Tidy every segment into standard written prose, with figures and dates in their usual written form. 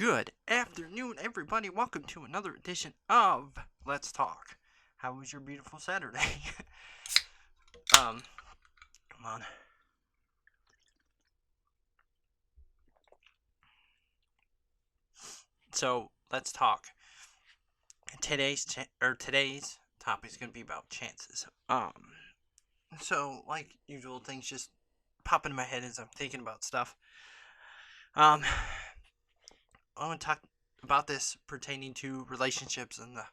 Good afternoon, everybody. Welcome to another edition of Let's Talk. How was your beautiful Saturday? Come on. So let's talk. Today's topic is gonna be about chances. So like usual, things just pop into my head as I'm thinking about stuff. I want to talk about this pertaining to relationships and the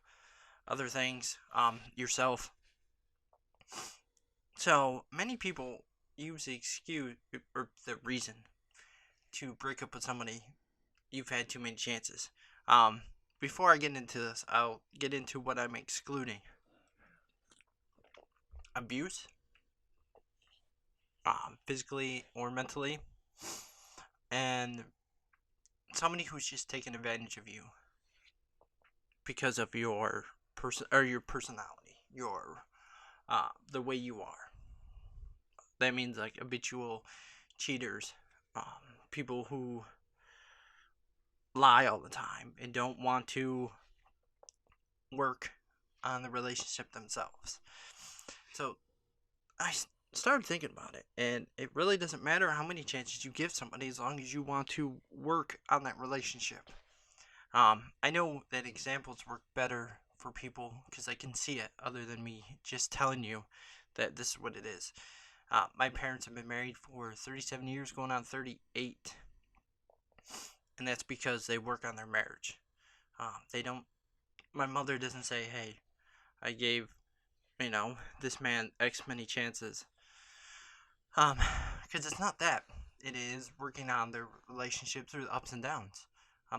other things. Yourself. So many people use the excuse or the reason to break up with somebody you've had too many chances. Um, Before I get into this, I'll get into what I'm excluding: abuse, physically or mentally, and somebody who's just taking advantage of you because of your your personality, your the way you are. That means like habitual cheaters, people who lie all the time and don't want to work on the relationship themselves. So I started thinking about it, and it really doesn't matter how many chances you give somebody as long as you want to work on that relationship. I know that examples work better for people because I can see it other than me just telling you that this is what it is. My parents have been married for 37 years, going on 38, and that's because they work on their marriage. They don't. My mother doesn't say, "Hey, I gave this man X many chances." Because it's not that. It is working on their relationship through the ups and downs.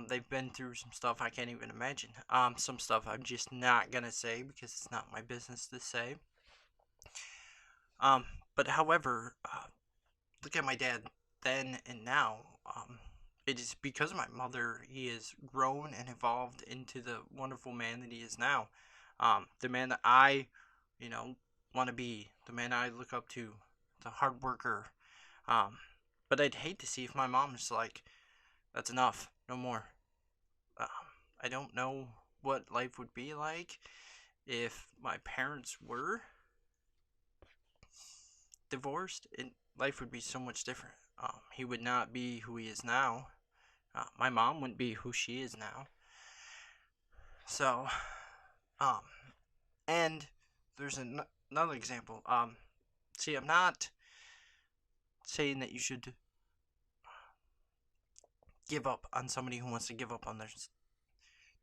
They've been through some stuff I can't even imagine. Some stuff I'm just not gonna say because it's not my business to say. Um, but however, look at my dad then and now. It is because of my mother he has grown and evolved into the wonderful man that he is now. The man that I, want to be, the man I look up to, the hard worker. Um, but I'd hate to see if my mom is like, that's enough, no more. Um, I don't know what life would be like if my parents were divorced. Life would be so much different. He would not be who he is now. My mom wouldn't be who she is now. So, um, and there's another example. See, I'm not saying that you should give up on somebody who wants to give up on their.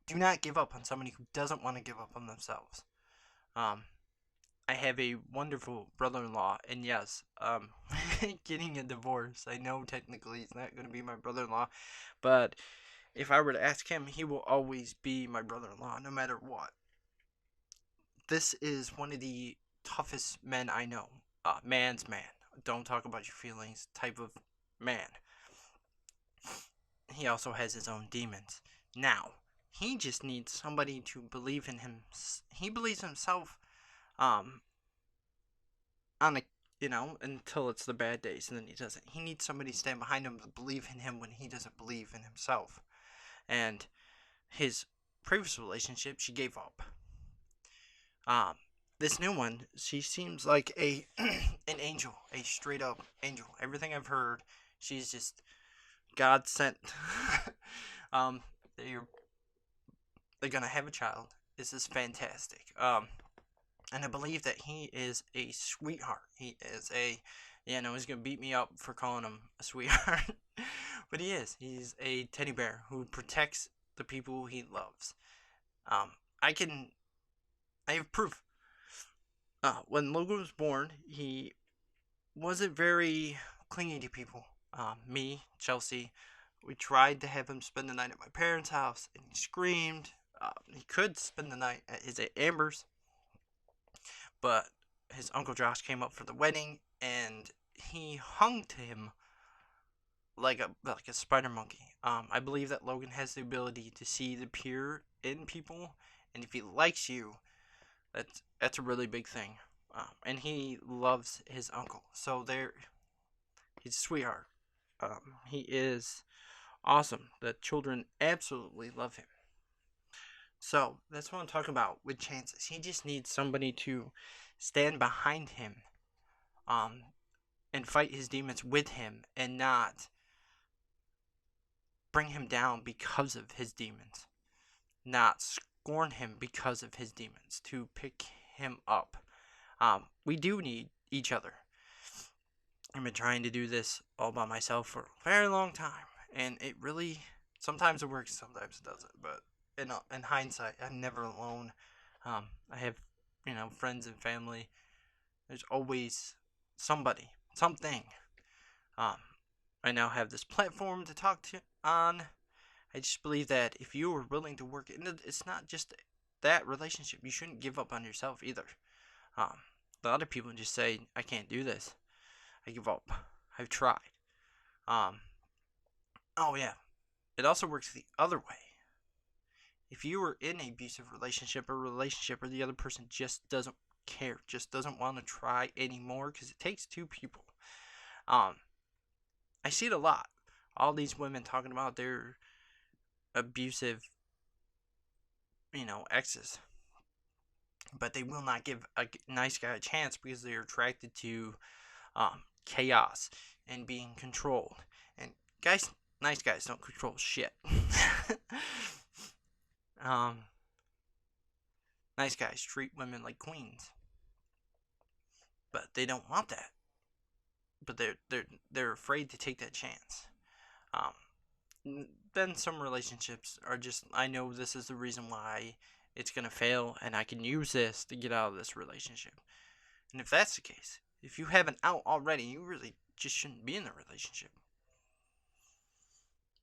Do not give up on somebody who doesn't want to give up on themselves. Um, I have a wonderful brother-in-law, and yes, getting a divorce. I know technically he's not going to be my brother-in-law, but if I were to ask him, he will always be my brother-in-law, no matter what. This is one of the toughest men I know. Man's man. Don't talk about your feelings type of man. He also has his own demons. Now, he just needs somebody to believe in him. He believes himself on a until it's the bad days, and then he doesn't. He needs somebody to stand behind him to believe in him when he doesn't believe in himself. And his previous relationship, she gave up. This new one, she seems like a an angel, a straight up angel. Everything I've heard, she's just God sent. um, they're they're gonna have a child. This is fantastic. And I believe that he is a sweetheart. He is he's gonna beat me up for calling him a sweetheart, but he is. He's a teddy bear who protects the people he loves. Um, I can, I have proof. When Logan was born, he wasn't very clingy to people. Me, Chelsea, we tried to have him spend the night at my parents' house, and he screamed. He could spend the night at his Aunt Amber's, but his Uncle Josh came up for the wedding, and he hung to him like a spider monkey. I believe that Logan has the ability to see the pure in people, and if he likes you, that's a really big thing. And he loves his uncle, so he's a sweetheart. He is awesome. The children absolutely love him. So that's what I'm talking about with chances. He just needs somebody to stand behind him, um, and fight his demons with him, and not bring him down because of his demons, not scorn him because of his demons, to pick him up. We do need each other. I've been trying to do this all by myself for a very long time, and it really, sometimes it works, sometimes it doesn't. But in hindsight, I'm never alone. I have, friends and family. There's always somebody, something. Um, I now have this platform to talk to on. I just believe that if you are willing to work, it's not just that relationship. You shouldn't give up on yourself either. Um, a lot of people just say, "I can't do this. I give up. I've tried." Um, oh yeah, it also works the other way. If you are in an abusive relationship, or the other person just doesn't care, just doesn't want to try anymore, because it takes two people. I see it a lot. All these women talking about their abusive, exes, but they will not give a nice guy a chance because they're attracted to chaos and being controlled. And nice guys don't control shit. Nice guys treat women like queens, but they don't want that. But they're afraid to take that chance. Then some relationships are just, I know this is the reason why it's gonna fail, and I can use this to get out of this relationship. And if that's the case, if you have an out already, you really just shouldn't be in the relationship.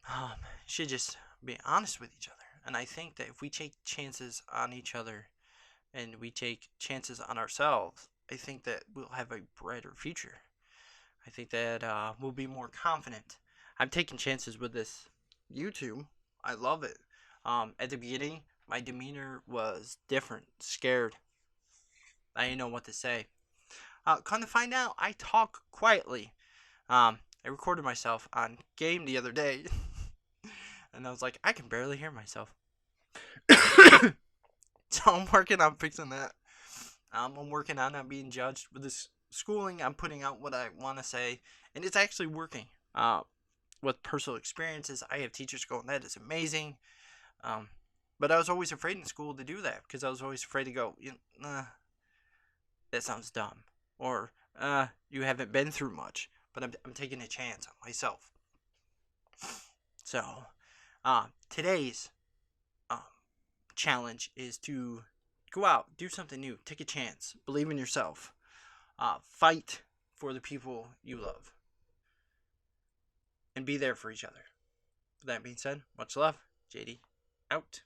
You should just be honest with each other. And I think that if we take chances on each other and we take chances on ourselves, I think that we'll have a brighter future. I think that we'll be more confident. I'm taking chances with this YouTube. I love it. At the beginning, my demeanor was different, scared. I didn't know what to say. Come to find out, I talk quietly. I recorded myself on game the other day, and I was like, I can barely hear myself. So I'm working on fixing that. I'm working on not being judged with this schooling. I'm putting out what I want to say, and it's actually working. With personal experiences, I have teachers going, "That is amazing." But I was always afraid in school to do that because I was always afraid to go, that sounds dumb, or you haven't been through much. But I'm taking a chance on myself. So today's challenge is to go out, do something new, take a chance, believe in yourself, fight for the people you love, and be there for each other. With that being said, much love. JD out.